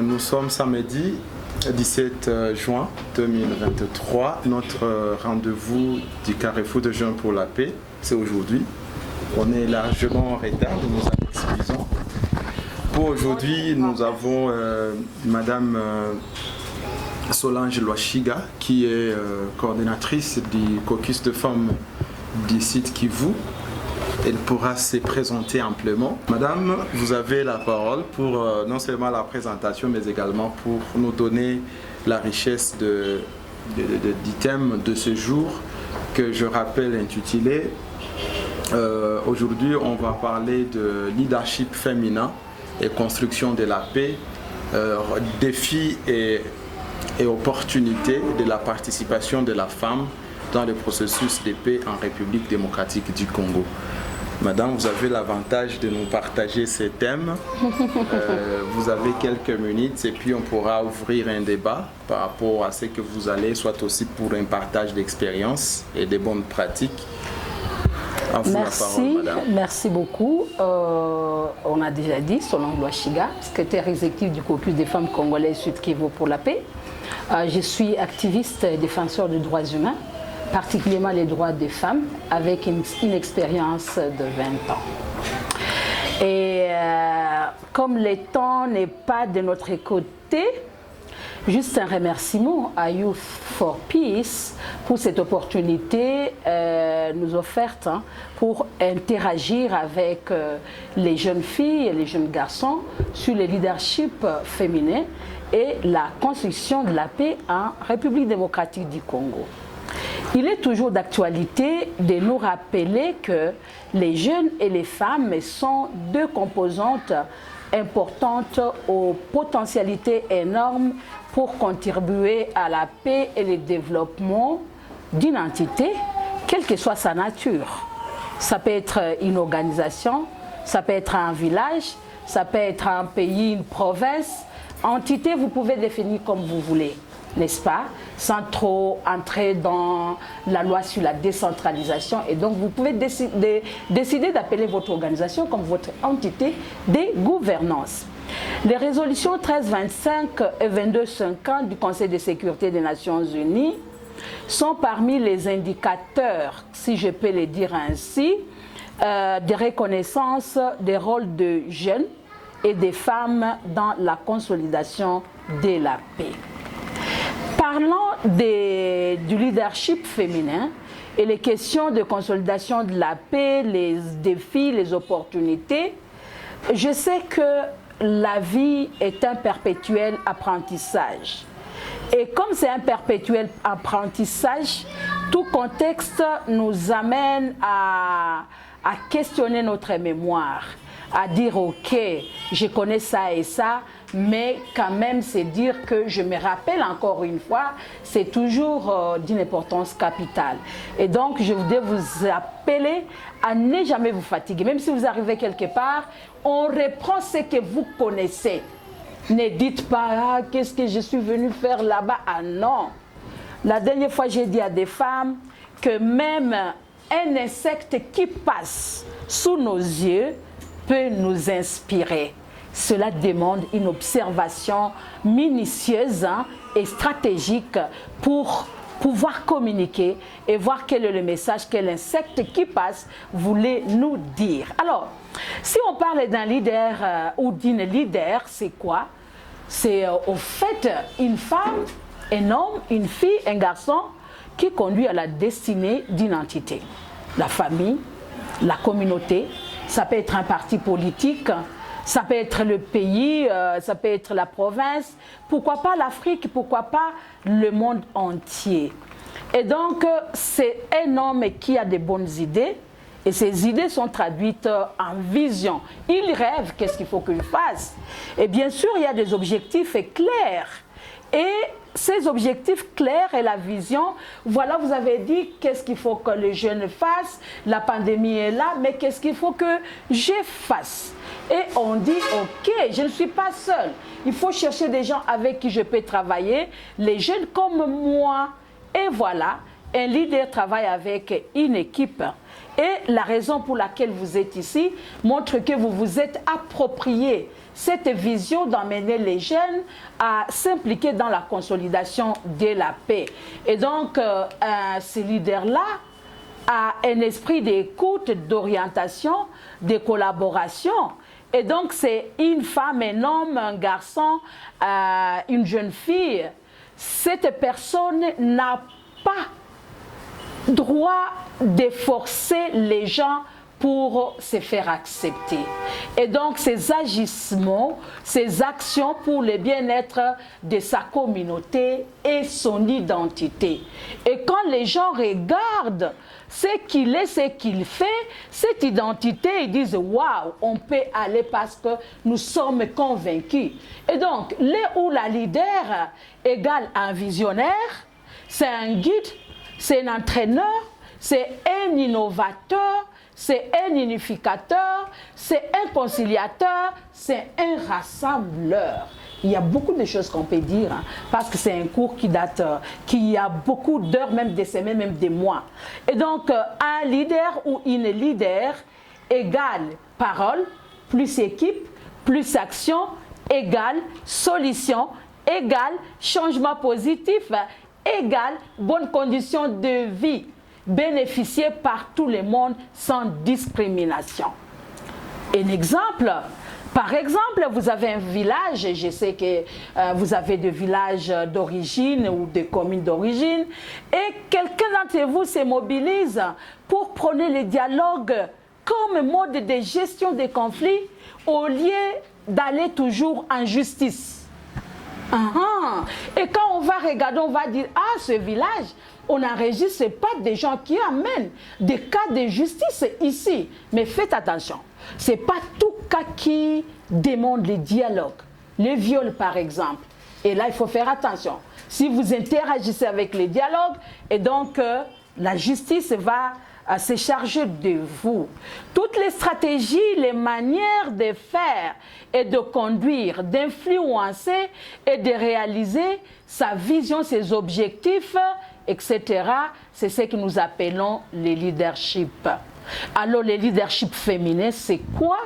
Nous sommes samedi 17 juin 2023. Notre rendez-vous du Carrefour de Jeunes pour la paix, c'est aujourd'hui. On est largement en retard, nous nous en excusons. Pour aujourd'hui, nous avons Madame Solange Lwashiga, qui est coordinatrice du caucus de femmes du site Kivu. Elle pourra se présenter amplement. Madame, vous avez la parole pour non seulement la présentation, mais également pour nous donner la richesse du thème de ce jour, que je rappelle intitulé aujourd'hui, on va parler de leadership féminin et construction de la paix, défis et opportunités de la participation de la femme dans le processus de paix en République démocratique du Congo. Madame, vous avez l'avantage de nous partager ces thèmes. Vous avez quelques minutes et puis on pourra ouvrir un débat par rapport à ce que vous allez, soit aussi pour un partage d'expériences et de bonnes pratiques. Merci beaucoup. On a déjà dit, Solange Lwashiga, secrétaire exécutif du caucus des femmes congolaises Sud Kivu pour la paix. Je suis activiste et défenseur des droits humains, particulièrement les droits des femmes, avec une expérience de 20 ans. Et comme le temps n'est pas de notre côté, juste un remerciement à Youth for Peace pour cette opportunité nous offerte pour interagir avec les jeunes filles et les jeunes garçons sur le leadership féminin et la construction de la paix en République démocratique du Congo. Il est toujours d'actualité de nous rappeler que les jeunes et les femmes sont deux composantes importantes aux potentialités énormes pour contribuer à la paix et le développement d'une entité, quelle que soit sa nature. Ça peut être une organisation, ça peut être un village, ça peut être un pays, une province. Entité, vous pouvez définir comme vous voulez, n'est-ce pas? Sans trop entrer dans la loi sur la décentralisation. Et donc, vous pouvez décider d'appeler votre organisation comme votre entité de gouvernance. Les résolutions 1325 et 2250 du Conseil de sécurité des Nations Unies sont parmi les indicateurs, si je peux le dire ainsi, de reconnaissance des rôles de jeunes et des femmes dans la consolidation de la paix. Parlant du leadership féminin et les questions de consolidation de la paix, les défis, les opportunités, je sais que la vie est un perpétuel apprentissage. Et comme c'est un perpétuel apprentissage, tout contexte nous amène à questionner notre mémoire, à dire ok, je connais ça et ça, mais quand même c'est dire que je me rappelle encore une fois, c'est toujours d'une importance capitale. Et donc je voudrais vous appeler à ne jamais vous fatiguer. Même si vous arrivez quelque part, on reprend ce que vous connaissez. Ne dites pas ah, qu'est-ce que je suis venu faire là-bas. Ah non. La dernière fois j'ai dit à des femmes que même un insecte qui passe sous nos yeux peut nous inspirer. Cela demande une observation minutieuse et stratégique pour pouvoir communiquer et voir quel est le message que l'insecte qui passe voulait nous dire. Alors, si on parle d'un leader ou d'une leader, c'est quoi? C'est au fait une femme, un homme, une fille, un garçon qui conduit à la destinée d'une entité. La famille, la communauté, ça peut être un parti politique, ça peut être le pays, ça peut être la province, pourquoi pas l'Afrique, pourquoi pas le monde entier. Et donc, c'est un homme qui a des bonnes idées, et ces idées sont traduites en vision. Il rêve, qu'est-ce qu'il faut qu'il fasse? Et bien sûr, il y a des objectifs clairs. Et ces objectifs clairs et la vision, voilà, vous avez dit qu'est-ce qu'il faut que les jeunes fassent, la pandémie est là, mais qu'est-ce qu'il faut que je fasse? Et on dit, ok, je ne suis pas seule, il faut chercher des gens avec qui je peux travailler, les jeunes comme moi. Et voilà, un leader travaille avec une équipe. Et la raison pour laquelle vous êtes ici montre que vous vous êtes approprié cette vision d'emmener les jeunes à s'impliquer dans la consolidation de la paix. Et donc, ce leader-là a un esprit d'écoute, d'orientation, de collaboration. Et donc, c'est une femme, un homme, un garçon, une jeune fille. Cette personne n'a pas droit de forcer les gens pour se faire accepter. Et donc, ces agissements, ces actions pour le bien-être de sa communauté et son identité. Et quand les gens regardent ce qu'il est, ce qu'il fait, cette identité, ils disent « Waouh, on peut aller parce que nous sommes convaincus ». Et donc, là où la leader égale un visionnaire, c'est un guide, c'est un entraîneur, c'est un innovateur, c'est un unificateur, c'est un conciliateur, c'est un rassembleur. Il y a beaucoup de choses qu'on peut dire, hein, parce que c'est un cours qui date, qui a beaucoup d'heures, même des semaines, même des mois. Et donc, un leader ou une leader égale parole, plus équipe, plus action, égale solution, égale changement positif, égale bonnes conditions de vie, bénéficiées par tout le monde sans discrimination. Un exemple, par exemple, vous avez un village, et je sais que vous avez des villages d'origine ou des communes d'origine, et quelqu'un d'entre vous se mobilise pour prôner le dialogue comme mode de gestion des conflits au lieu d'aller toujours en justice. Et quand on va regarder, on va dire, ah, ce village, on n'enregistre pas des gens qui amènent des cas de justice ici. Mais faites attention, ce n'est pas tout cas qui demande le dialogue. Les viols, par exemple. Et là, il faut faire attention. Si vous interagissez avec les dialogues, et donc la justice va se charger de vous. Toutes les stratégies, les manières de faire et de conduire, d'influencer et de réaliser sa vision, ses objectifs, etc., c'est ce que nous appelons le leadership. Alors, le leadership féminin, c'est quoi?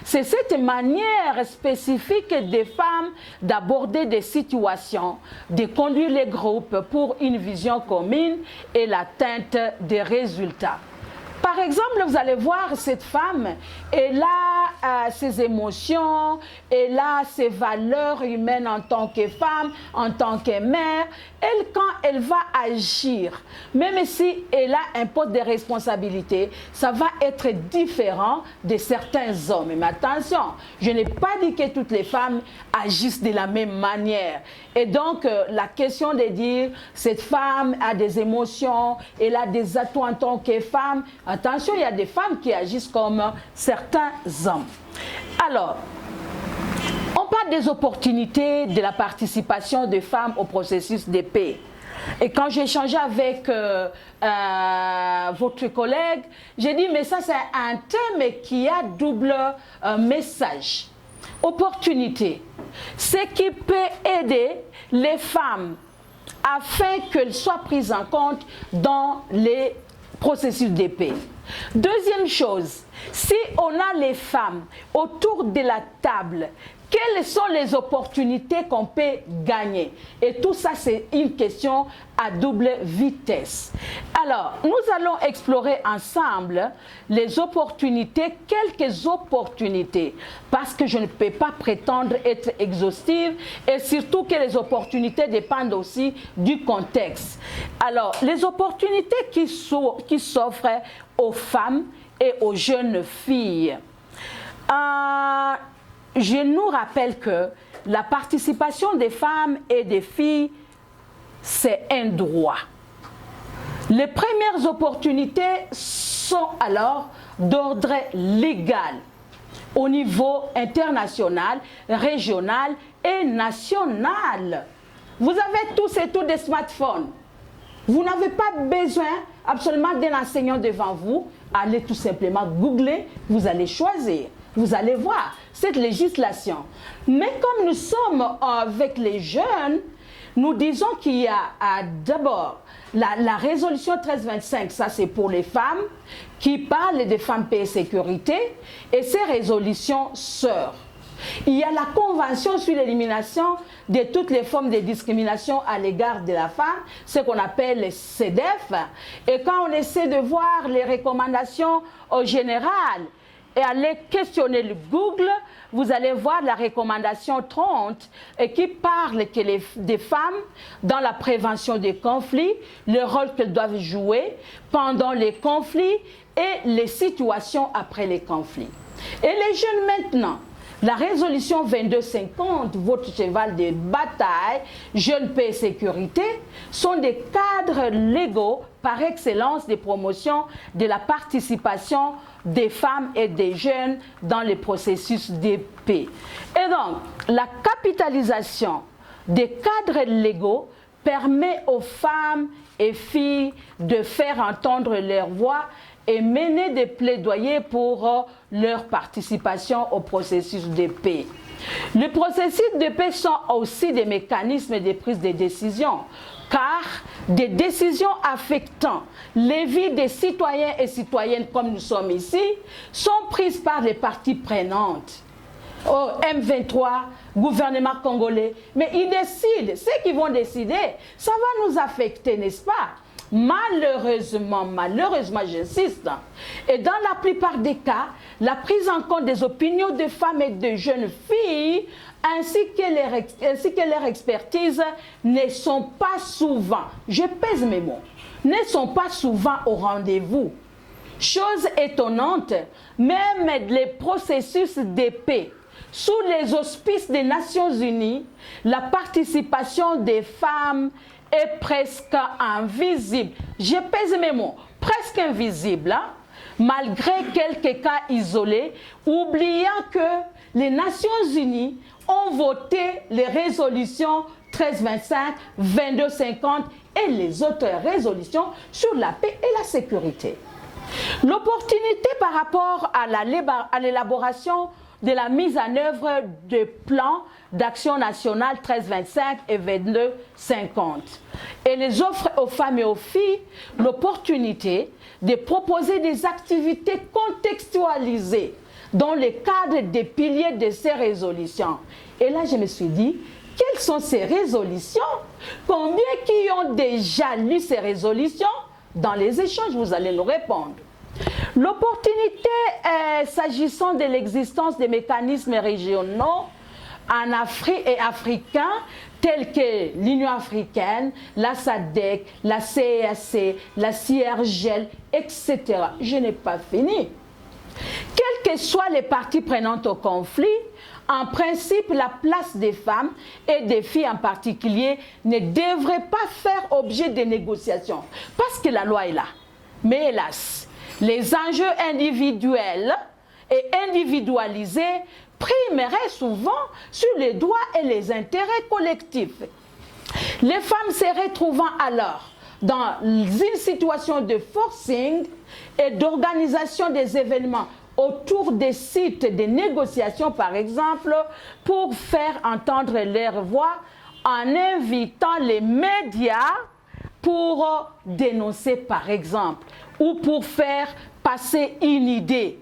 C'est cette manière spécifique des femmes d'aborder des situations, de conduire les groupes pour une vision commune et l'atteinte des résultats. Par exemple, vous allez voir cette femme, elle a ses émotions, elle a ses valeurs humaines en tant que femme, en tant que mère. Elle, quand elle va agir, même si elle a un poste de responsabilité, ça va être différent de certains hommes. Mais attention, je n'ai pas dit que toutes les femmes agissent de la même manière. Et donc, la question de dire, cette femme a des émotions, elle a des atouts en tant que femme, attention, il y a des femmes qui agissent comme certains hommes. Alors, on parle des opportunités de la participation des femmes au processus de paix. Et quand j'ai échangé avec votre collègue, j'ai dit, mais ça c'est un thème qui a double message. Opportunité, ce qui peut aider les femmes afin qu'elles soient prises en compte dans les processus de paix. Deuxième chose, si on a les femmes autour de la table, quelles sont les opportunités qu'on peut gagner? Et tout ça, c'est une question à double vitesse. Alors, nous allons explorer ensemble les opportunités, quelques opportunités, parce que je ne peux pas prétendre être exhaustive et surtout que les opportunités dépendent aussi du contexte. Alors, les opportunités qui s'offrent aux femmes et aux jeunes filles. Je nous rappelle que la participation des femmes et des filles, c'est un droit. Les premières opportunités sont alors d'ordre légal au niveau international, régional et national. Vous avez tous et toutes des smartphones. Vous n'avez pas besoin absolument d'un enseignant devant vous. Allez tout simplement googler, vous allez choisir. Vous allez voir cette législation. Mais comme nous sommes avec les jeunes, nous disons qu'il y a d'abord la résolution 1325, ça c'est pour les femmes, qui parle des femmes, paix et sécurité, et ses résolutions sœurs. Il y a la Convention sur l'élimination de toutes les formes de discrimination à l'égard de la femme, ce qu'on appelle le CEDEF. Et quand on essaie de voir les recommandations générales et aller questionner le Google, vous allez voir la recommandation 30 qui parle que des femmes dans la prévention des conflits, le rôle qu'elles doivent jouer pendant les conflits et les situations après les conflits. Et les jeunes maintenant, la résolution 2250, votre cheval de bataille, Jeunes, paix et sécurité, sont des cadres légaux par excellence de promotion de la participation des femmes et des jeunes dans les processus de paix. Et donc, la capitalisation des cadres légaux permet aux femmes et filles de faire entendre leur voix et mener des plaidoyers pour leur participation au processus de paix. Les processus de paix sont aussi des mécanismes de prise de décision, car des décisions affectant les vies des citoyens et citoyennes comme nous sommes ici sont prises par les parties prenantes. Au M23, gouvernement congolais, mais ils décident, ceux qui vont décider, ça va nous affecter, n'est-ce pas? Malheureusement, j'insiste, et dans la plupart des cas, la prise en compte des opinions de femmes et de jeunes filles ainsi que leur expertise ne sont pas souvent, je pèse mes mots, ne sont pas souvent au rendez-vous. Chose étonnante, même les processus de paix sous les auspices des Nations Unies, la participation des femmes est presque invisible. Je pèse mes mots, presque invisible, hein? Malgré quelques cas isolés, oubliant que les Nations Unies ont voté les résolutions 1325, 2250 et les autres résolutions sur la paix et la sécurité. L'opportunité par rapport à l'élaboration de la mise en œuvre de plans d'action nationale 1325 et 2250. Et les offres aux femmes et aux filles l'opportunité de proposer des activités contextualisées dans le cadre des piliers de ces résolutions. Et là, je me suis dit, quelles sont ces résolutions? Combien qui ont déjà lu ces résolutions? Dans les échanges, vous allez nous répondre. L'opportunité, s'agissant de l'existence des mécanismes régionaux en Afrique et africains, tels que l'Union africaine, la SADC, la CEAC, la CIRGEL, etc. Je n'ai pas fini. Quelles que soient les parties prenantes au conflit, en principe, la place des femmes et des filles en particulier ne devrait pas faire objet de négociations, parce que la loi est là. Mais hélas, les enjeux individuels et individualisés primeraient souvent sur les droits et les intérêts collectifs. Les femmes se retrouvant alors dans une situation de forcing et d'organisation des événements autour des sites de négociation, par exemple, pour faire entendre leur voix en invitant les médias pour dénoncer, par exemple, ou pour faire passer une idée.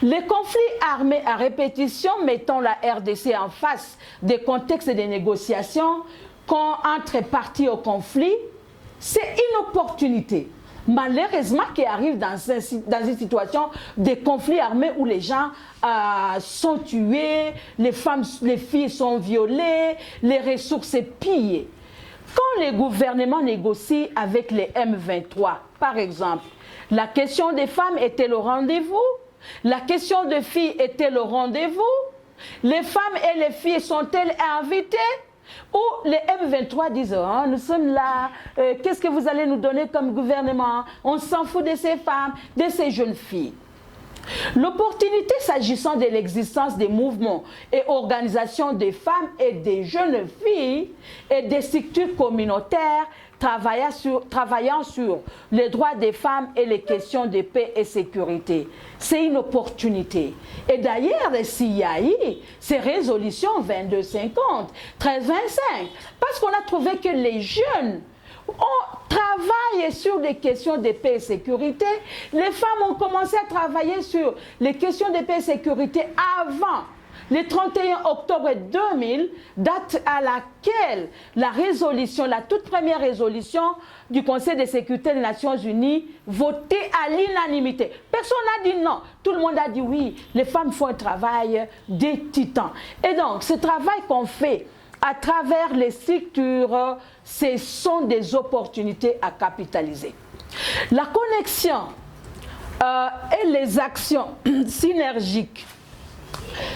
Les conflits armés à répétition mettant la RDC en face des contextes de négociations entre parties au conflit, c'est une opportunité, malheureusement, qui arrive dans une situation de conflits armés où les gens sont tués, les femmes, les filles sont violées, les ressources pillées. Quand les gouvernements négocient avec les M23, par exemple, la question des femmes est-elle au rendez-vous? La question des filles est-elle au rendez-vous? Les femmes et les filles sont-elles invitées? Ou les M23 disent oh, nous sommes là, qu'est-ce que vous allez nous donner comme gouvernement? On s'en fout de ces femmes, de ces jeunes filles. L'opportunité s'agissant de l'existence des mouvements et organisations des femmes et des jeunes filles et des structures communautaires travaillant sur les droits des femmes et les questions de paix et sécurité. C'est une opportunité. Et d'ailleurs, s'il y a eu ces résolutions 2250, 1325, parce qu'on a trouvé que les jeunes on travaille sur des questions de paix et sécurité. Les femmes ont commencé à travailler sur les questions de paix et sécurité avant le 31 octobre 2000, date à laquelle la résolution, la toute première résolution du Conseil de sécurité des Nations Unies, votée à l'unanimité. Personne n'a dit non. Tout le monde a dit oui. Les femmes font un travail des titans. Et donc, ce travail qu'on fait à travers les structures, ce sont des opportunités à capitaliser. La connexion et les actions synergiques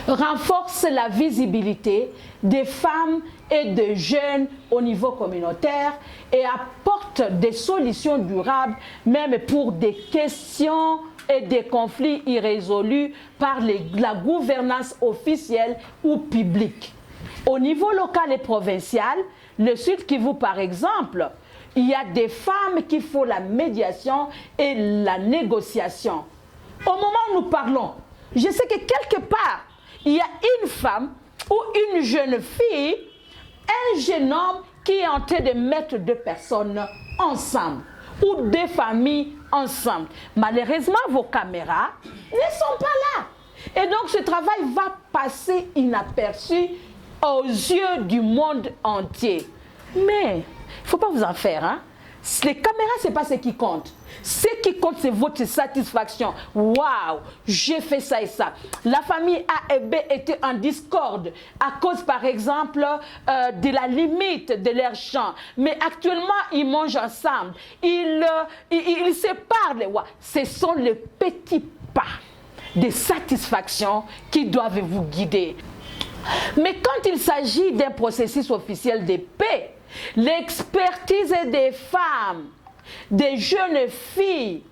renforce la visibilité des femmes et des jeunes au niveau communautaire et apporte des solutions durables, même pour des questions et des conflits irrésolus par la gouvernance officielle ou publique. Au niveau local et provincial, le Sud Kivu par exemple, il y a des femmes qui font la médiation et la négociation. Au moment où nous parlons, je sais que quelque part, il y a une femme ou une jeune fille, un jeune homme qui est en train de mettre deux personnes ensemble ou deux familles ensemble. Malheureusement, vos caméras ne sont pas là. Et donc, ce travail va passer inaperçu aux yeux du monde entier. Mais, il ne faut pas vous en faire, hein? Les caméras, ce n'est pas ce qui compte. Ce qui compte, c'est votre satisfaction. Waouh, j'ai fait ça et ça. La famille A et B était en discorde à cause, par exemple, de la limite de leur champ. Mais actuellement, ils mangent ensemble. Ils se parlent. Wow. Ce sont les petits pas de satisfaction qui doivent vous guider. Mais quand il s'agit d'un processus officiel de paix, l'expertise des femmes, des jeunes filles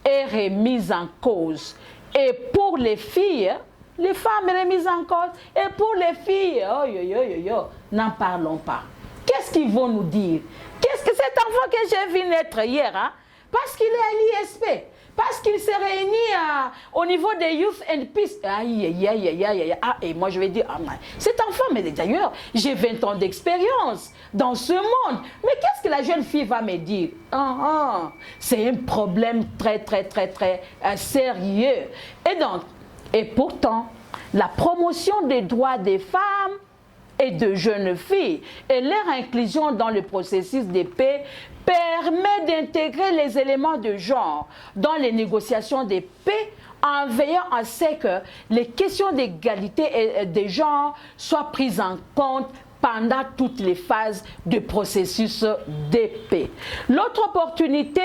est remise en cause. Et pour les filles, les femmes sont remises en cause. Et pour les filles, n'en parlons pas. Qu'est-ce qu'ils vont nous dire? Qu'est-ce que cet enfant que j'ai vu naître hier, hein? Parce qu'il est à l'ISP, parce qu'il s'est réuni au niveau des Youth and Peace. Aïe, aïe, aïe, aïe, aïe, aïe. Et moi je vais dire, cet enfant, mais d'ailleurs, j'ai 20 ans d'expérience dans ce monde. Mais qu'est-ce que la jeune fille va me dire? C'est un problème très, très, très, très sérieux. Et pourtant, la promotion des droits des femmes et de jeunes filles et leur inclusion dans le processus de paix permet d'intégrer les éléments de genre dans les négociations de paix en veillant à ce que les questions d'égalité des genres soient prises en compte pendant toutes les phases du processus de paix. L'autre opportunité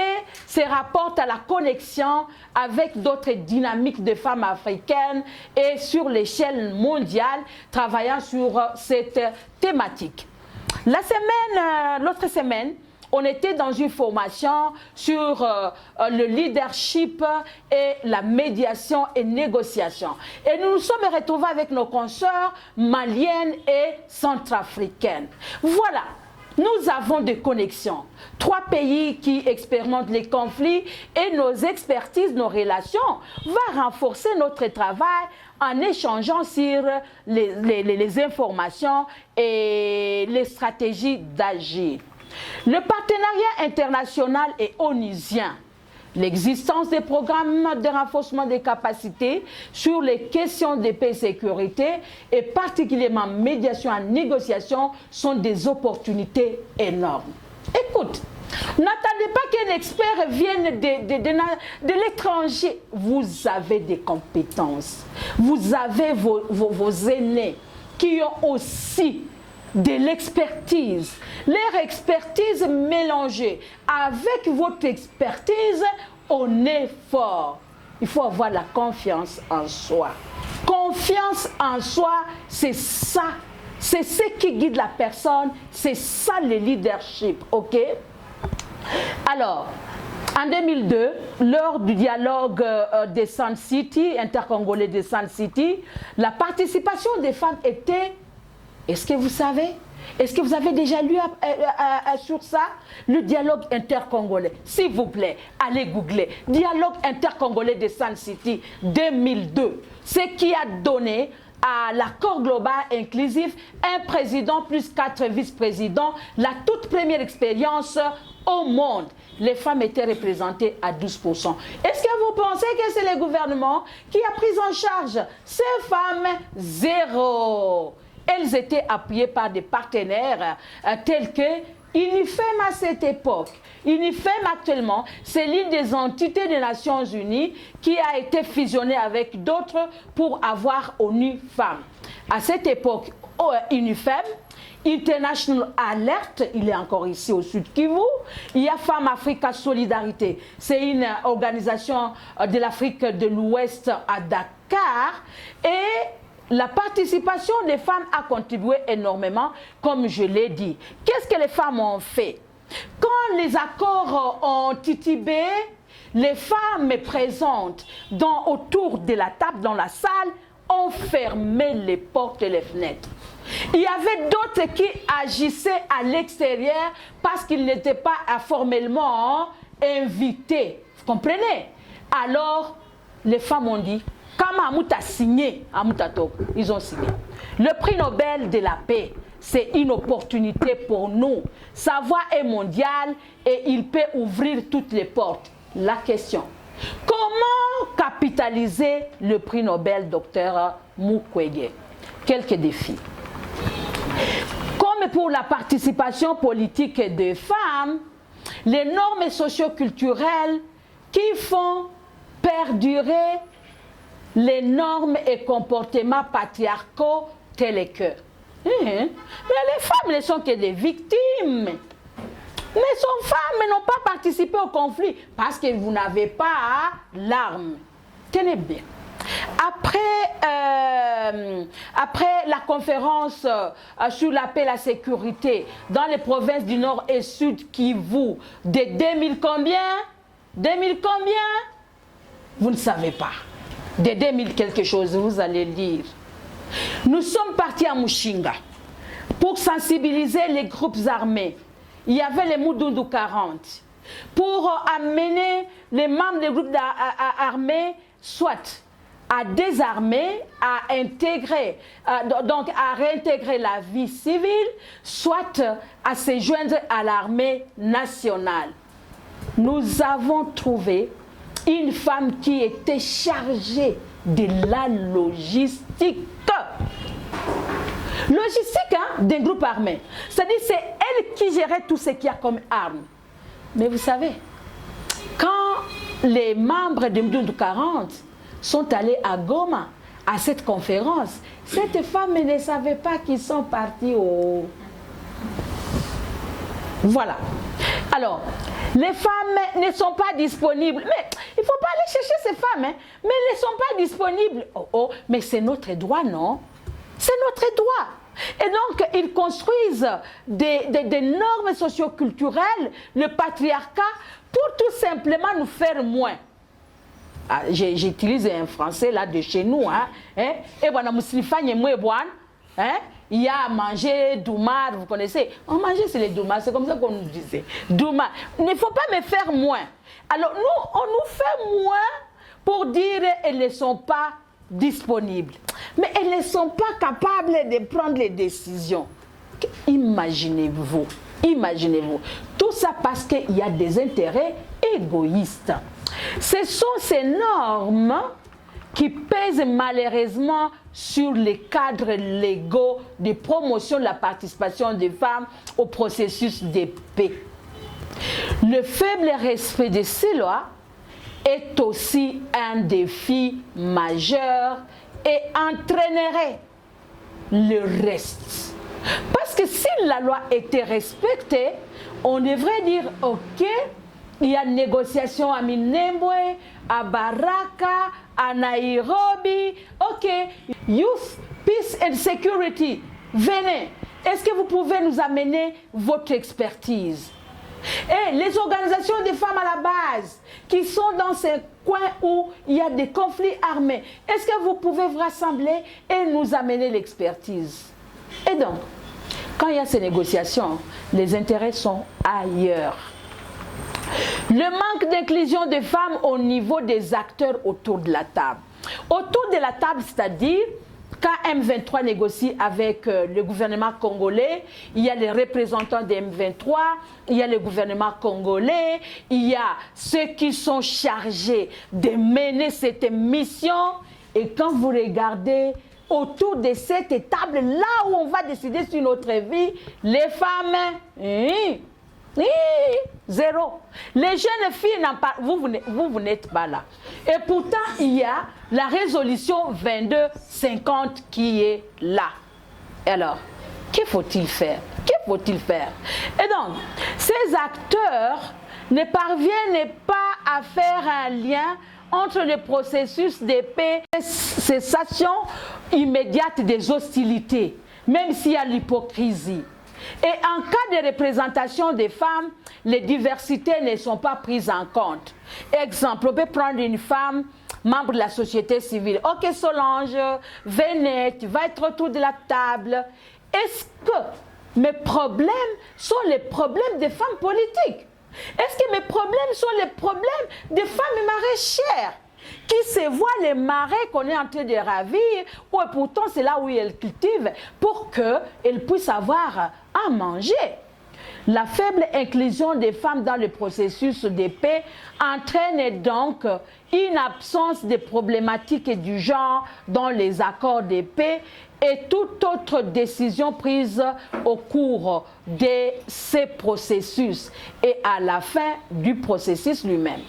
se rapporte à la connexion avec d'autres dynamiques de femmes africaines et sur l'échelle mondiale travaillant sur cette thématique. L'autre semaine, on était dans une formation sur le leadership et la médiation et négociation. Et nous nous sommes retrouvés avec nos consoeurs maliennes et centrafricaines. Voilà, nous avons des connexions. 3 pays qui expérimentent les conflits et nos expertises, nos relations vont renforcer notre travail en échangeant sur les informations et les stratégies d'agir. Le partenariat international et onusien, l'existence des programmes de renforcement des capacités sur les questions de paix et sécurité et particulièrement médiation et négociation sont des opportunités énormes. Écoute, n'attendez pas qu'un expert vienne de l'étranger. Vous avez des compétences, vous avez vos aînés qui ont aussi de l'expertise. Leur expertise mélangée avec votre expertise, on est fort. Il faut avoir la confiance en soi. Confiance en soi, c'est ça. C'est ce qui guide la personne. C'est ça le leadership, ok? Alors, en 2002, lors du dialogue des Sun City, intercongolais des Sun City, la participation des femmes était... Est-ce que vous savez? Est-ce que vous avez déjà lu sur ça? Le dialogue intercongolais. S'il vous plaît, allez googler. Dialogue intercongolais de Sun City 2002. Ce qui a donné à l'accord global inclusif, un président plus 4 vice-présidents, la toute première expérience au monde. Les femmes étaient représentées à 12%. Est-ce que vous pensez que c'est le gouvernement qui a pris en charge ces femmes? Zéro. Elles étaient appuyées par des partenaires tels que UNIFEM à cette époque. UNIFEM actuellement, c'est l'une des entités des Nations Unies qui a été fusionnée avec d'autres pour avoir ONU Femmes. À cette époque, UNIFEM, International Alert, il est encore ici au Sud Kivu. Il y a Femmes Africa Solidarité. C'est une organisation de l'Afrique de l'Ouest à Dakar. Et la participation des femmes a contribué énormément, comme je l'ai dit. Qu'est-ce que les femmes ont fait? Quand les accords ont titubé, les femmes présentes autour de la table dans la salle ont fermé les portes et les fenêtres. Il y avait d'autres qui agissaient à l'extérieur parce qu'ils n'étaient pas formellement invités. Vous comprenez? Alors, les femmes ont dit, Kama Amouta signé, ils ont signé. Le prix Nobel de la paix, c'est une opportunité pour nous. Sa voix est mondiale et il peut ouvrir toutes les portes. La question, comment capitaliser le prix Nobel Dr Mukwege? Quelques défis. Comme pour la participation politique des femmes, les normes socioculturelles qui font perdurer les normes et comportements patriarcaux tels que. Mais les femmes ne sont que des victimes. Les femmes n'ont pas participé au conflit parce que vous n'avez pas l'arme. Tenez bien. Après la conférence sur la paix et la sécurité dans les provinces du Nord et Sud Kivu de 2000 combien? 2000 combien? Vous ne savez pas. De 2000 quelque chose, vous allez lire. Nous sommes partis à Mushinga pour sensibiliser les groupes armés. Il y avait les Moudundu 40 pour amener les membres des groupes armés soit à désarmer, à intégrer, donc à réintégrer la vie civile, soit à se joindre à l'armée nationale. Nous avons trouvé une femme qui était chargée de la logistique. Logistique d'un groupe armé. C'est-à-dire c'est elle qui gérait tout ce qu'il y a comme armes. Mais vous savez, quand les membres de Mdundu 40 sont allés à Goma, à cette conférence, cette femme ne savait pas qu'ils sont partis au... Voilà. Alors, les femmes ne sont pas disponibles. Mais il ne faut pas aller chercher ces femmes. Mais elles ne sont pas disponibles. Mais c'est notre droit, non? C'est notre droit. Et donc, ils construisent des normes socioculturelles, le patriarcat, pour tout simplement nous faire moins. Ah, j'utilise un français là de chez nous. Et voilà, il y a à manger doumar, vous connaissez. On mangeait c'est les doumar, c'est comme ça qu'on nous disait. Doumar. Il ne faut pas me faire moins. Alors nous, on nous fait moins pour dire qu'elles ne sont pas disponibles. Mais elles ne sont pas capables de prendre les décisions. Imaginez-vous, imaginez-vous. Tout ça parce qu'il y a des intérêts égoïstes. Ce sont ces normes qui pèsent malheureusement sur les cadres légaux de promotion de la participation des femmes au processus de paix. Le faible respect de ces lois est aussi un défi majeur et entraînerait le reste. Parce que si la loi était respectée, on devrait dire « Ok, il y a une négociation à Minembwe, à Baraka, à Nairobi. Ok, Youth, Peace and Security, venez. Est-ce que vous pouvez nous amener votre expertise? Et les organisations des femmes à la base qui sont dans ces coins où il y a des conflits armés, est-ce que vous pouvez vous rassembler et nous amener l'expertise? Et donc, quand il y a ces négociations, les intérêts sont ailleurs. Le manque d'inclusion des femmes au niveau des acteurs autour de la table. Autour de la table, c'est-à-dire quand M23 négocie avec le gouvernement congolais, il y a les représentants de M23, il y a le gouvernement congolais, il y a ceux qui sont chargés de mener cette mission. Et quand vous regardez autour de cette table, là où on va décider sur notre vie, les femmes, zéro. Les jeunes filles n'en parlent, vous n'êtes pas là. Et pourtant, il y a la résolution 2250 qui est là. Et alors, que faut-il faire? Que faut-il faire? Et donc, ces acteurs ne parviennent pas à faire un lien entre le processus de paix et cessation immédiate des hostilités, même s'il y a l'hypocrisie. Et en cas de représentation des femmes, les diversités ne sont pas prises en compte. Exemple, on peut prendre une femme, membre de la société civile. Ok Solange, venez, tu vas être autour de la table. Est-ce que mes problèmes sont les problèmes des femmes politiques? Est-ce que mes problèmes sont les problèmes des femmes maraîchères qui se voient les marais qu'on est en train de ravir, ou pourtant c'est là où elles cultivent pour qu'elles puissent avoir à manger? La faible inclusion des femmes dans le processus de paix entraîne donc une absence de problématiques du genre dans les accords de paix et toute autre décision prise au cours de ces processus et à la fin du processus lui-même.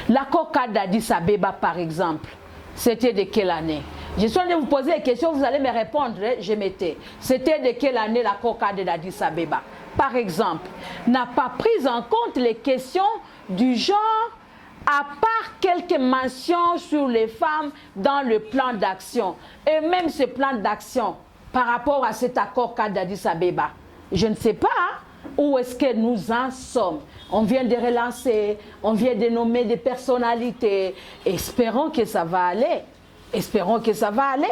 L'accord cadre d'Addis Abeba, par exemple, c'était de quelle année? Je suis en train de vous poser les questions, vous allez me répondre, je m'étais. C'était de quelle année l'accord cadre d'Addis Abeba? Par exemple, n'a pas pris en compte les questions du genre, à part quelques mentions sur les femmes dans le plan d'action. Et même ce plan d'action, par rapport à cet accord cadre d'Addis Abeba, je ne sais pas où est-ce que nous en sommes. On vient de relancer, on vient de nommer des personnalités. Espérons que ça va aller. Espérons que ça va aller.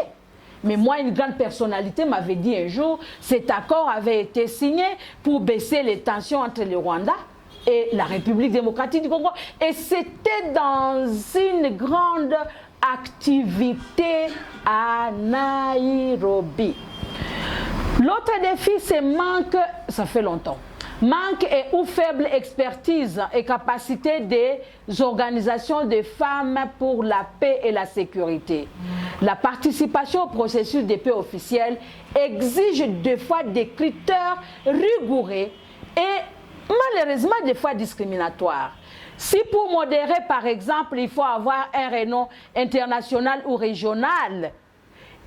Mais moi, une grande personnalité m'avait dit un jour, cet accord avait été signé pour baisser les tensions entre le Rwanda et la République démocratique du Congo. Et c'était dans une grande activité à Nairobi. L'autre défi, c'est manque, ça fait longtemps, manque et ou faible expertise et capacité des organisations de femmes pour la paix et la sécurité. La participation au processus de paix officiel exige des fois des critères rigoureux et malheureusement des fois discriminatoires. Si pour modérer, par exemple, il faut avoir un renom international ou régional,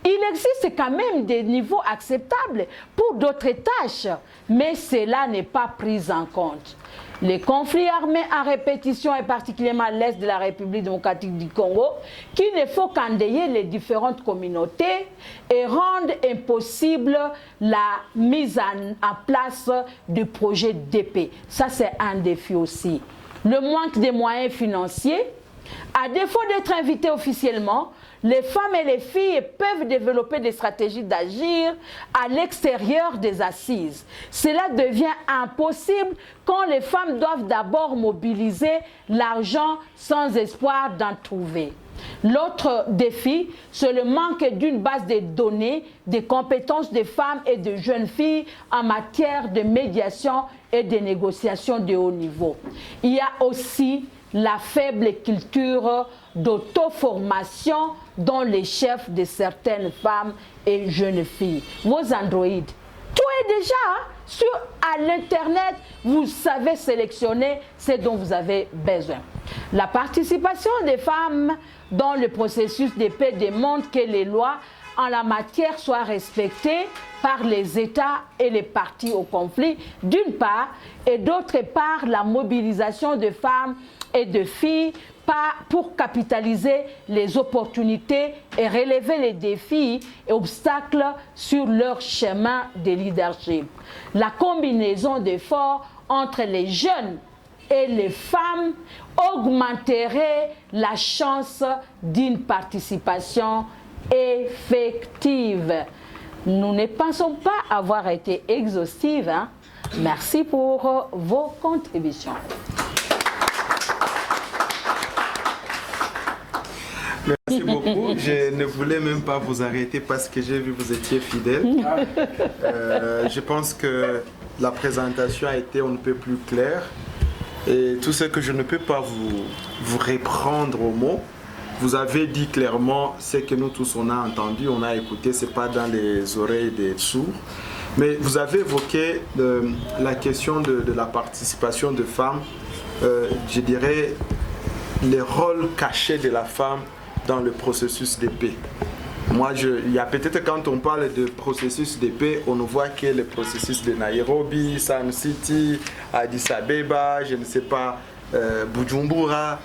il existe quand même des niveaux acceptables pour d'autres tâches, mais cela n'est pas pris en compte. Les conflits armés en répétition, et particulièrement à l'est de la République démocratique du Congo, qui ne faut qu'endayer les différentes communautés et rendent impossible la mise en place du projet de paix. Ça, c'est un défi aussi. Le manque de moyens financiers. À défaut d'être invités officiellement, les femmes et les filles peuvent développer des stratégies d'agir à l'extérieur des assises. Cela devient impossible quand les femmes doivent d'abord mobiliser l'argent sans espoir d'en trouver. L'autre défi, c'est le manque d'une base de données des compétences des femmes et de jeunes filles en matière de médiation et de négociation de haut niveau. Il y a aussi la faible culture d'auto-formation dont les chefs de certaines femmes et jeunes filles. Vos androïdes, tout est déjà à l'internet, vous savez sélectionner ce dont vous avez besoin. La participation des femmes dans le processus de paix démontre que les lois en la matière soient respectées par les États et les parties au conflit, d'une part, et d'autre part, la mobilisation de femmes et de filles pour capitaliser les opportunités et relever les défis et obstacles sur leur chemin de leadership. La combinaison d'efforts entre les jeunes et les femmes augmenterait la chance d'une participation effective. Nous ne pensons pas avoir été exhaustifs. Merci pour vos contributions. Merci beaucoup. Je ne voulais même pas vous arrêter parce que j'ai vu que vous étiez fidèle. Je pense que la présentation a été on ne peut plus claire. Et tout ce que je ne peux pas vous reprendre au mot, vous avez dit clairement ce que nous tous on a entendu, on a écouté, ce n'est pas dans les oreilles des sourds. Mais vous avez évoqué la question de la participation de femmes, je dirais les rôles cachés de la femme dans le processus de paix. Moi, il y a peut-être quand on parle de processus de paix, on ne voit que le processus de Nairobi, Sun City, Addis Abeba, je ne sais pas, Bujumbura.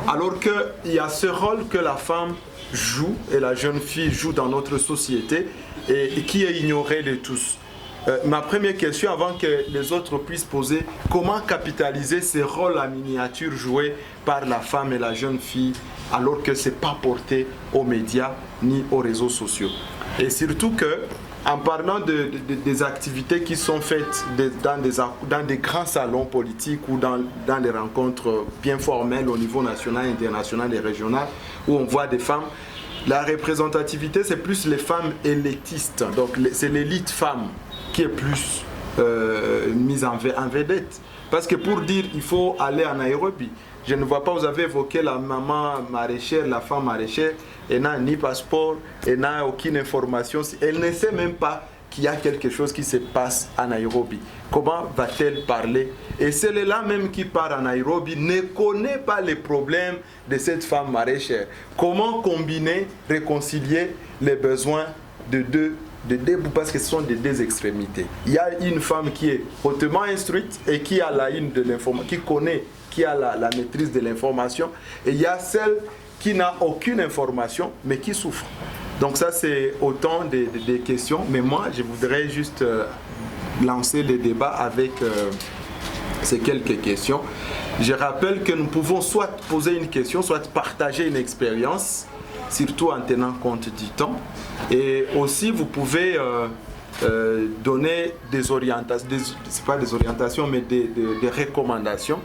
Alors qu'il y a ce rôle que la femme joue et la jeune fille joue dans notre société et qui est ignoré de tous. Ma première question, avant que les autres puissent poser, comment capitaliser ces rôles à miniature joués par la femme et la jeune fille alors que ce n'est pas porté aux médias ni aux réseaux sociaux? Et surtout que, en parlant des activités qui sont faites dans des grands salons politiques ou dans des rencontres bien formelles au niveau national, international et régional, où on voit des femmes, la représentativité, c'est plus les femmes élitistes. Donc, c'est l'élite femme qui est plus mise en vedette. Parce que pour dire il faut aller à Nairobi, je ne vois pas, vous avez évoqué la maman maraîchère, la femme maraîchère, elle n'a ni passeport, elle n'a aucune information, elle ne sait même pas qu'il y a quelque chose qui se passe à Nairobi. Comment va-t-elle parler? Et celle-là même qui part à Nairobi ne connaît pas les problèmes de cette femme maraîchère. Comment combiner, réconcilier les besoins de deux bouts, parce que ce sont des deux extrémités. Il y a une femme qui est hautement instruite et qui a la une de l'information, qui connaît, qui a la maîtrise de l'information, et il y a celle qui n'a aucune information mais qui souffre. Donc ça, c'est autant des questions, mais moi je voudrais juste lancer le débat avec ces quelques questions. Je rappelle que nous pouvons soit poser une question, soit partager une expérience, surtout en tenant compte du temps. Et aussi, vous pouvez donner des orientations, c'est pas des orientations, mais des recommandations.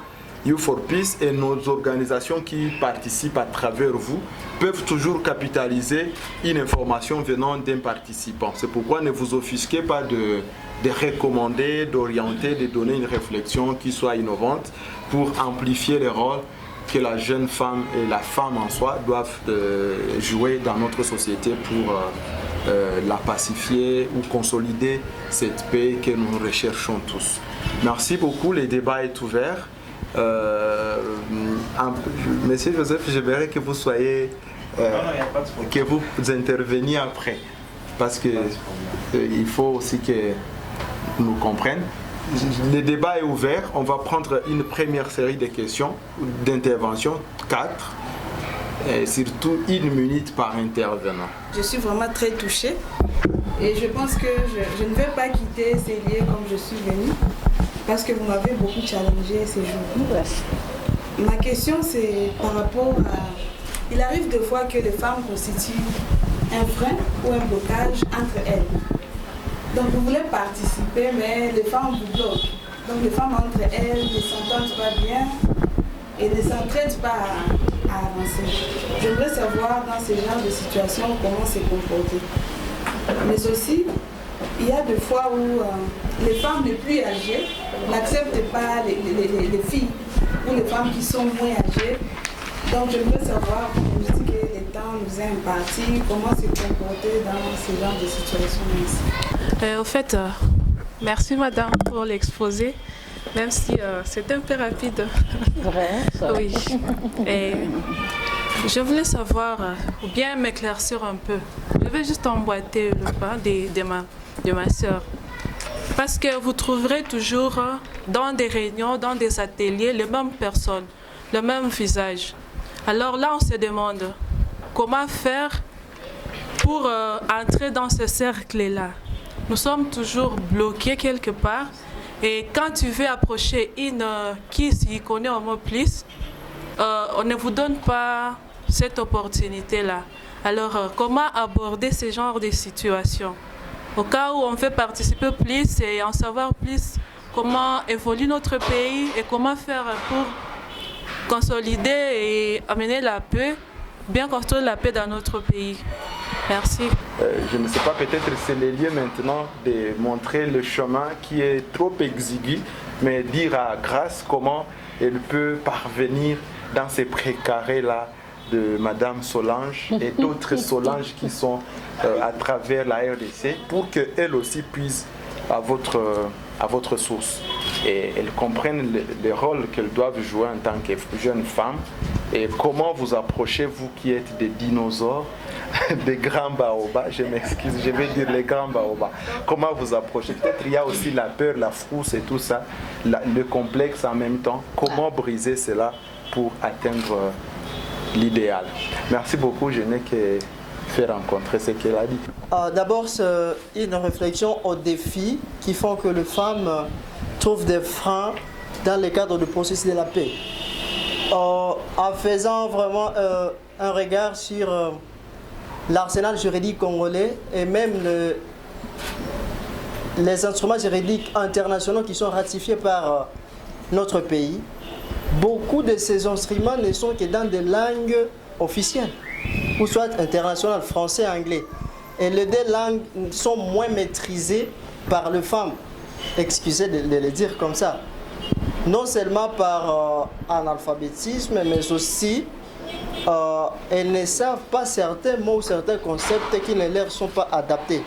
You for Peace et nos organisations qui participent à travers vous peuvent toujours capitaliser une information venant d'un participant. C'est pourquoi ne vous offusquez pas de recommander, d'orienter, de donner une réflexion qui soit innovante pour amplifier les rôles que la jeune femme et la femme en soi doivent jouer dans notre société pour la pacifier ou consolider cette paix que nous recherchons tous. Merci beaucoup, le débat est ouvert. Monsieur Joseph, je verrai que vous soyez, que vous interveniez après, parce que il faut aussi que nous comprenions. Le débat est ouvert. On va prendre une première série de questions, d'interventions, 4, et surtout 1 minute par intervenant. Je suis vraiment très touchée et je pense que je ne vais pas quitter ces lieux comme je suis venue parce que vous m'avez beaucoup challengé ces jours. Ma question, c'est par rapport à... Il arrive des fois que les femmes constituent un frein ou un blocage entre elles. Donc vous voulez participer, mais les femmes vous bloquent. Donc les femmes entre elles ne s'entendent pas bien et ne s'entraident pas à avancer. J'aimerais savoir dans ce genre de situation comment se comporter. Mais aussi, il y a des fois où les femmes les plus âgées n'acceptent pas les filles ou les femmes qui sont moins âgées. Donc j'aimerais savoir, comme je dis que le temps nous est imparti, comment se comporter dans ce genre de situation. Au fait, merci madame pour l'exposé, même si c'est un peu rapide. Vrai, ça. Oui. Et je voulais savoir, ou bien m'éclaircir un peu. Je vais juste emboîter le pas de ma soeur. Parce que vous trouverez toujours dans des réunions, dans des ateliers, les mêmes personnes, le même visage. Alors là, on se demande comment faire pour entrer dans ce cercle-là. Nous sommes toujours bloqués quelque part. Et quand tu veux approcher une qui s'y connaît au moins plus, on ne vous donne pas cette opportunité-là. Alors, comment aborder ce genre de situation? Au cas où on veut participer plus et en savoir plus comment évolue notre pays et comment faire pour consolider et amener la paix bien construire la paix dans notre pays. Merci. Je ne sais pas, peut-être c'est le lieu maintenant de montrer le chemin qui est trop exigu, mais dire à Grace comment elle peut parvenir dans ces précarés-là de Madame Solange et d'autres Solange qui sont à travers la RDC pour qu'elle aussi puisse à votre source et elles comprennent le rôle qu'elles doivent jouer en tant que jeunes femmes et comment vous approchez, vous qui êtes des dinosaures, des grands baobabs, je m'excuse, je vais dire les grands baobabs, comment vous approchez, peut-être il y a aussi la peur, la frousse et tout ça, le complexe en même temps, comment briser cela pour atteindre l'idéal. Merci beaucoup, je n'ai que fait rencontrer ce qu'elle a dit. D'abord, c'est une réflexion aux défis qui font que les femmes trouvent des freins dans le cadre du processus de la paix. En faisant vraiment un regard sur l'arsenal juridique congolais et même les instruments juridiques internationaux qui sont ratifiés par notre pays, beaucoup de ces instruments ne sont que dans des langues officielles, ou soit internationales, français et anglais. Et les deux langues sont moins maîtrisées par les femmes, excusez de le dire comme ça. Non seulement par analphabétisme, mais aussi elles ne savent pas certains mots ou certains concepts qui ne leur sont pas adaptés.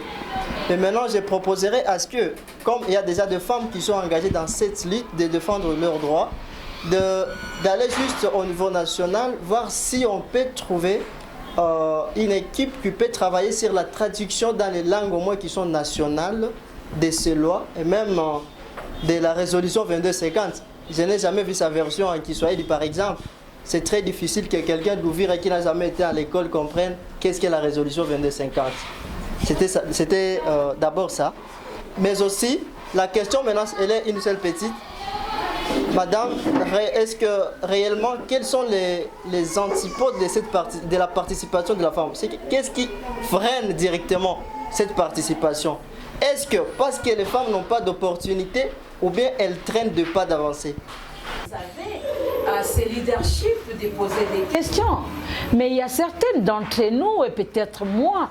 Et maintenant, je proposerai à ce que, comme il y a déjà des femmes qui sont engagées dans cette lutte de défendre leurs droits, d'aller juste au niveau national, voir si on peut trouver une équipe qui peut travailler sur la traduction dans les langues au moins qui sont nationales de ces lois et même de la résolution 2250. Je n'ai jamais vu sa version en Kiswahili par exemple. C'est très difficile que quelqu'un d'ouvrir et qui n'a jamais été à l'école comprenne qu'est-ce qu'est la résolution 2250. C'était d'abord ça. Mais aussi, la question maintenant, elle est une seule petite. Madame, est-ce que réellement, quels sont les antipodes de la participation de la femme? Qu'est-ce qui freine directement cette participation? Est-ce que parce que les femmes n'ont pas d'opportunité ou bien elles traînent de pas d'avancer? Vous avez ce leadership de poser des questions. Mais il y a certaines d'entre nous, et peut-être moi,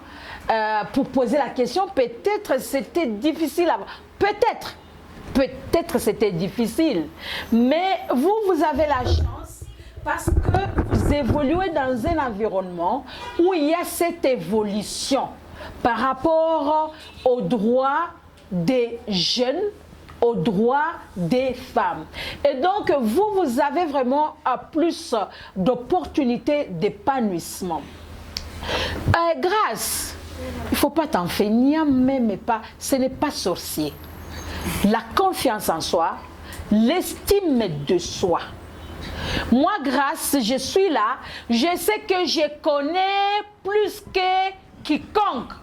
pour poser la question, peut-être c'était difficile. Peut-être c'était difficile. Mais vous avez la chance parce que vous évoluez dans un environnement où il y a cette évolution par rapport aux droits des jeunes, aux droits des femmes. Et donc, vous avez vraiment plus d'opportunités d'épanouissement. Grâce, il ne faut pas t'en faire, même pas, ce n'est pas sorcier. La confiance en soi, l'estime de soi. Moi, Grâce, je suis là, je sais que je connais plus que quiconque.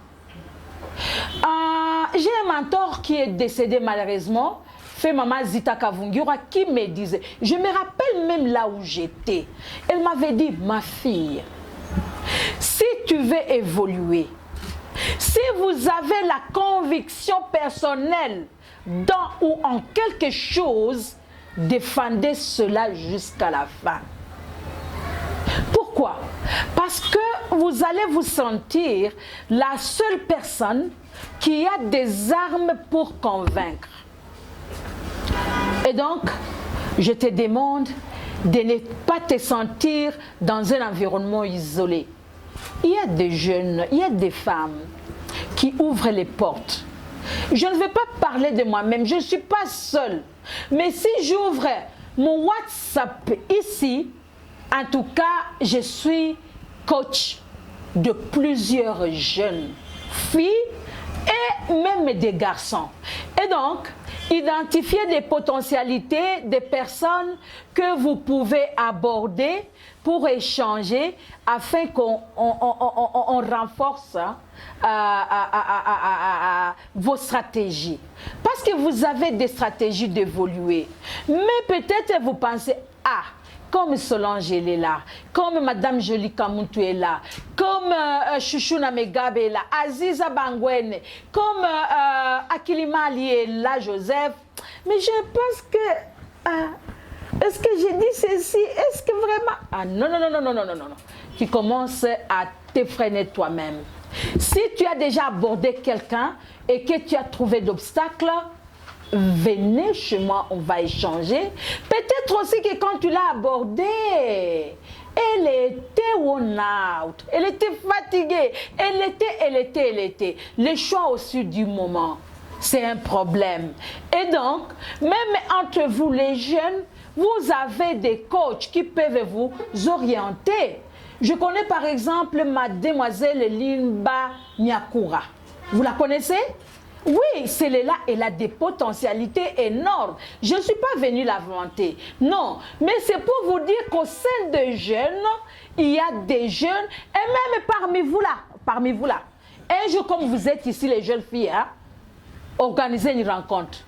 J'ai un mentor qui est décédé malheureusement, fait Maman Zita Kavungiura, qui me disait, je me rappelle même là où j'étais, elle m'avait dit, ma fille, si tu veux évoluer, si vous avez la conviction personnelle dans ou en quelque chose, défendez cela jusqu'à la fin. Pourquoi? Parce que vous allez vous sentir la seule personne qui a des armes pour convaincre. Et donc, je te demande de ne pas te sentir dans un environnement isolé. Il y a des jeunes, il y a des femmes qui ouvrent les portes. Je ne vais pas parler de moi-même, je ne suis pas seule. Mais si j'ouvre mon WhatsApp ici, en tout cas, je suis coach de plusieurs jeunes filles et même des garçons. Et donc, identifier des potentialités des personnes que vous pouvez aborder pour échanger afin qu'on renforce vos stratégies. Parce que vous avez des stratégies d'évoluer. Mais peut-être vous pensez, comme Solange est là, comme Madame Jolie Kamuntu est là, comme Chouchou Namegabe est là, Aziza Bangwene, comme Akilima Ali est là, Joseph. Mais je pense que... est-ce que j'ai dit ceci? Est-ce que vraiment... non. tu commences à t'effréner toi-même. Si tu as déjà abordé quelqu'un et que tu as trouvé d'obstacles, venez chez moi, on va échanger. Peut-être aussi que quand tu l'as abordé, elle était worn out, elle était fatiguée, elle était. Le choix aussi du moment, c'est un problème. Et donc, même entre vous les jeunes, vous avez des coachs qui peuvent vous orienter. Je connais par exemple mademoiselle Limba Nyakura. Vous la connaissez? Oui, celle-là, elle a des potentialités énormes. Je ne suis pas venue la vanter. Non, mais c'est pour vous dire qu'au sein des jeunes, il y a des jeunes, et même parmi vous là, un jour comme vous êtes ici les jeunes filles, hein, organisez une rencontre.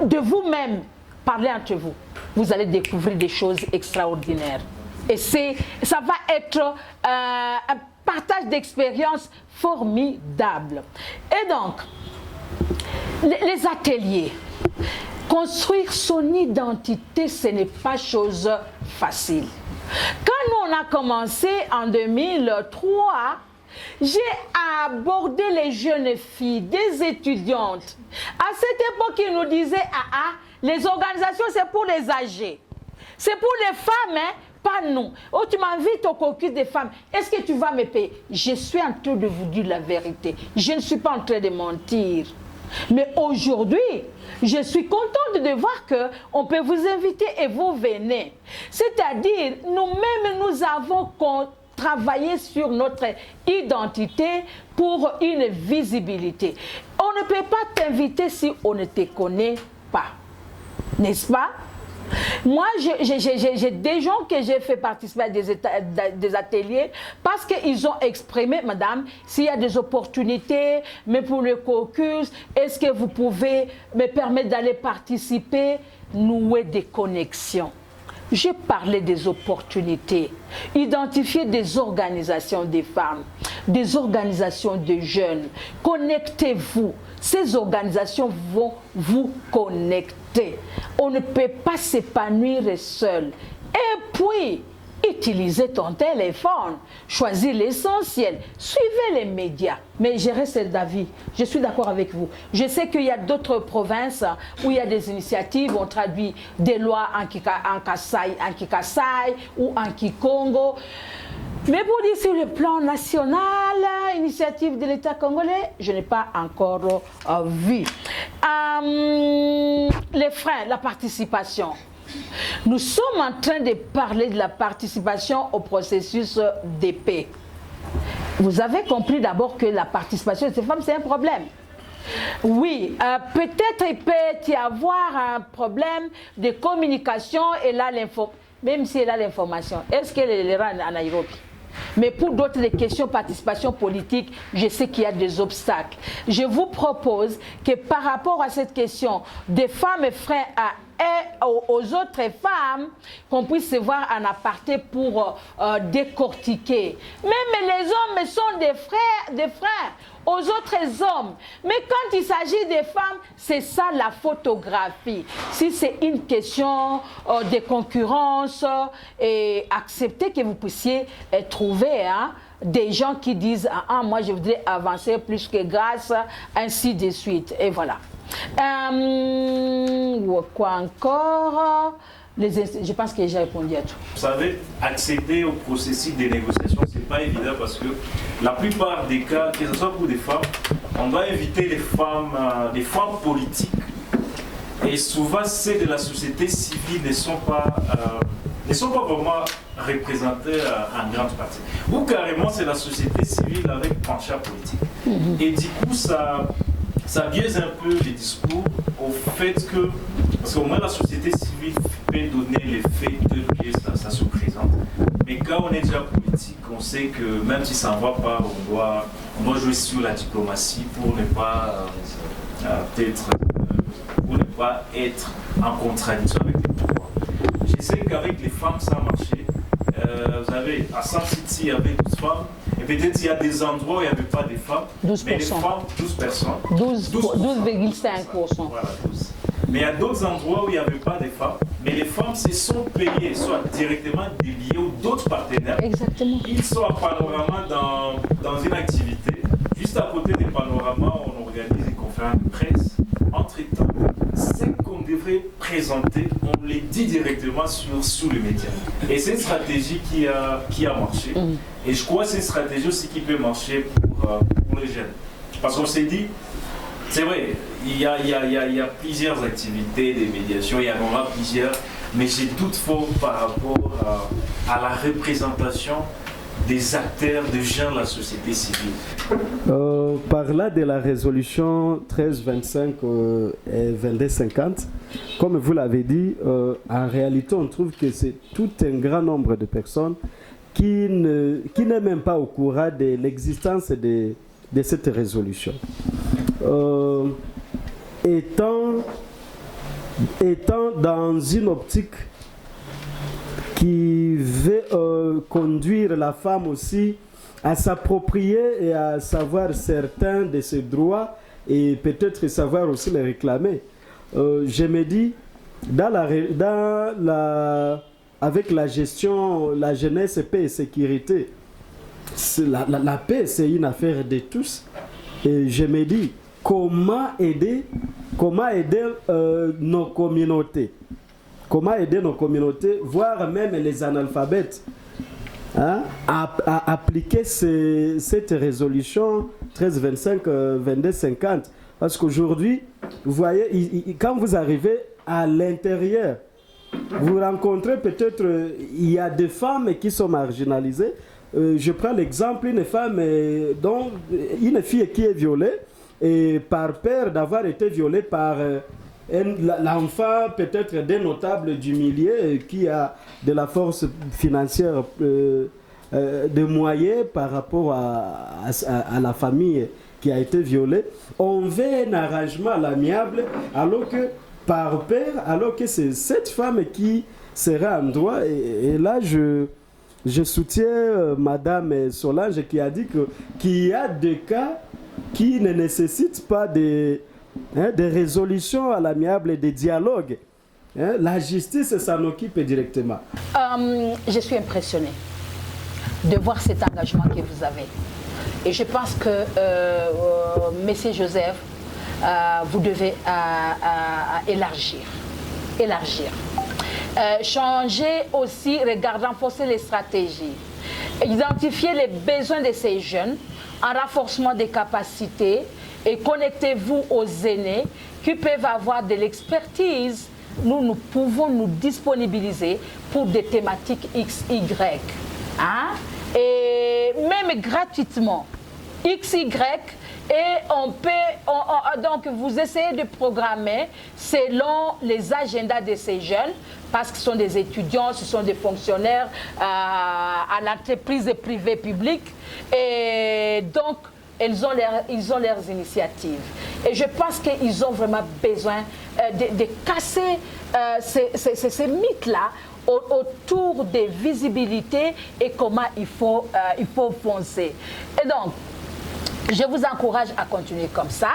De vous-même, parlez entre vous. Vous allez découvrir des choses extraordinaires. Et ça va être un partage d'expériences formidable. Et donc, les ateliers, construire son identité, ce n'est pas chose facile. Quand nous, on a commencé en 2003, j'ai abordé les jeunes filles, des étudiantes. À cette époque, ils nous disaient, les organisations, c'est pour les âgés. C'est pour les femmes, hein, pas nous. Oh, tu m'invites au caucus des femmes. Est-ce que tu vas me payer? Je suis en train de vous dire la vérité. Je ne suis pas en train de mentir. Mais aujourd'hui, je suis contente de voir qu'on peut vous inviter et vous venez. C'est-à-dire, nous-mêmes, nous avons travaillé sur notre identité pour une visibilité. On ne peut pas t'inviter si on ne te connaît pas. N'est-ce pas? Moi, j'ai des gens que j'ai fait participer à des ateliers parce qu'ils ont exprimé, madame, s'il y a des opportunités, mais pour le caucus, est-ce que vous pouvez me permettre d'aller participer, nouer des connexions? J'ai parlé des opportunités, identifier des organisations des femmes, des organisations de jeunes. Connectez-vous. Ces organisations vont vous connecter. On ne peut pas s'épanouir seul. Et puis, utilisez ton téléphone, choisis l'essentiel, suivez les médias. Mais je reste d'avis, je suis d'accord avec vous. Je sais qu'il y a d'autres provinces où il y a des initiatives, on traduit des lois en Kikasai ou en Kikongo. Mais pour dire sur le plan national, initiative de l'État congolais, je n'ai pas encore vu. Les freins, la participation. Nous sommes en train de parler de la participation au processus de paix. Vous avez compris d'abord que la participation de ces femmes, c'est un problème. Oui, peut-être il peut y avoir un problème de communication et là, même si elle a l'information, est-ce qu'elle est là à Nairobi? Mais pour d'autres questions, participation politique, je sais qu'il y a des obstacles. Je vous propose que par rapport à cette question des femmes et frères et aux autres femmes, qu'on puisse se voir en aparté pour décortiquer. Même les hommes sont des frères aux autres hommes. Mais quand il s'agit des femmes, c'est ça la photographie. Si c'est une question de concurrence, et acceptez que vous puissiez trouver des gens qui disent « Ah, moi je voudrais avancer plus que grâce », ainsi de suite. Et voilà. Quoi encore? Je pense que j'ai répondu à tout. Vous savez, accéder au processus des négociations, c'est pas évident parce que la plupart des cas, que ce soit pour des femmes, on doit inviter des femmes politiques. Et souvent, ceux de la société civile ne sont pas vraiment représentés en grande partie. Ou carrément, c'est la société civile avec penchant politique. Et du coup, ça biaise un peu les discours au fait que, parce qu'au moins la société civile peut donner les faits de que ça se présente. Mais quand on est déjà politique, on sait que même si ça ne va pas, on doit jouer sur la diplomatie pour ne pas être en contradiction avec les pouvoirs. Je sais qu'avec les femmes, ça a marché. Vous avez, à San City, il y avait 12 femmes. Et peut-être il y a des endroits où il n'y avait pas de femmes. 12%. Mais les femmes, 12 personnes. 12,5%. Voilà, 12. Mais il y a d'autres endroits où il n'y avait pas de femmes. Mais les femmes se sont payées, soit directement déliées ou d'autres partenaires. Exactement. Ils sont à Panorama dans une activité. Juste à côté des Panoramas, on organise des conférences de presse. Entre-temps, ce qu'on devrait présenter, on les dit directement sous les médias. Et c'est une stratégie qui a marché. Et je crois que c'est une stratégie aussi qui peut marcher pour les jeunes. Parce qu'on s'est dit, c'est vrai, il y a plusieurs activités, des médiations, il y en aura plusieurs, mais j'ai toutefois par rapport à la représentation des acteurs, des gens de la société civile. Par là de la résolution 1325 et 2250, comme vous l'avez dit, en réalité on trouve que c'est tout un grand nombre de personnes qui n'est même pas au courant de l'existence de cette résolution. Étant dans une optique qui veut conduire la femme aussi à s'approprier et à savoir certains de ses droits et peut-être savoir aussi les réclamer. Je me dis, avec la gestion, la jeunesse, paix et sécurité, la paix c'est une affaire de tous. Et je me dis, comment aider nos communautés? Comment aider nos communautés, voire même les analphabètes, à appliquer cette résolution 1325-2250. Parce qu'aujourd'hui, vous voyez, quand vous arrivez à l'intérieur, vous rencontrez peut-être, il y a des femmes qui sont marginalisées. Je prends l'exemple d'une femme, une fille qui est violée, et par peur d'avoir été violée par l'enfant peut-être d'un notable du milieu qui a de la force financière, de moyens par rapport à la famille qui a été violée, on veut un arrangement à l'amiable alors que par peur, alors que c'est cette femme qui sera en droit. Et là je soutiens Madame Solange qui a dit qu'il y a des cas qui ne nécessitent pas des résolutions à l'amiable et des dialogues. La justice s'en occupe directement. Je suis impressionnée de voir cet engagement que vous avez. Et je pense que, Monsieur Joseph, vous devez élargir. Changer aussi, renforcer les stratégies. Identifier les besoins de ces jeunes en renforcement des capacités et connectez-vous aux aînés qui peuvent avoir de l'expertise. Nous pouvons nous disponibiliser pour des thématiques XY. Et même gratuitement. XY. Et on peut, donc vous essayez de programmer selon les agendas de ces jeunes, parce que ce sont des étudiants, ce sont des fonctionnaires à l'entreprise privée publique, et donc ils ont leurs initiatives. Et je pense qu'ils ont vraiment besoin de casser ces mythes-là autour des visibilités et comment il faut foncer. Et donc, je vous encourage à continuer comme ça.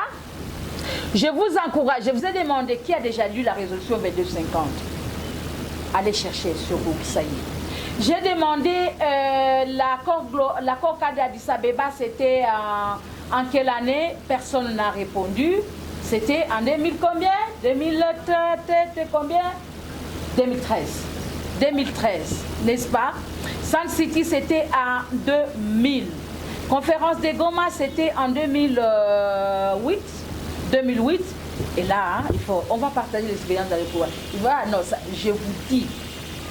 Je vous ai demandé qui a déjà lu la résolution 2250. Allez chercher sur Google, ça y est. J'ai demandé l'accord cadre d'Addis Abeba, c'était en quelle année? Personne n'a répondu. C'était en 2000 combien? 2013 combien? 2013, n'est-ce pas? Sun City, c'était en 2000. Conférence de Goma, c'était en 2008. Et là, on va partager l'expérience avec vous. Je vous dis,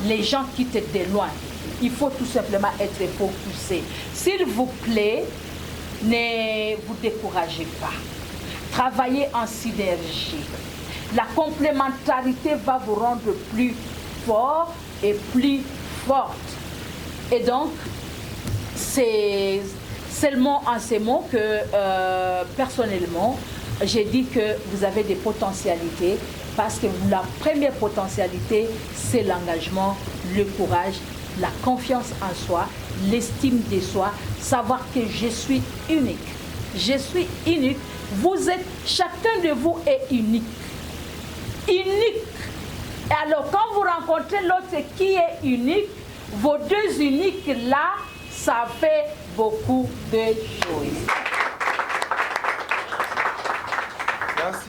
les gens quittent de loin. Il faut tout simplement être focusé. S'il vous plaît, ne vous découragez pas. Travaillez en synergie. La complémentarité va vous rendre plus fort et plus forte. Et donc, c'est seulement en ces mots que, personnellement, j'ai dit que vous avez des potentialités, parce que la première potentialité, c'est l'engagement, le courage, la confiance en soi, l'estime de soi, savoir que je suis unique. Je suis unique. Chacun de vous est unique. Unique. Et alors, quand vous rencontrez l'autre qui est unique, vos deux uniques là, ça fait beaucoup de choses. Merci.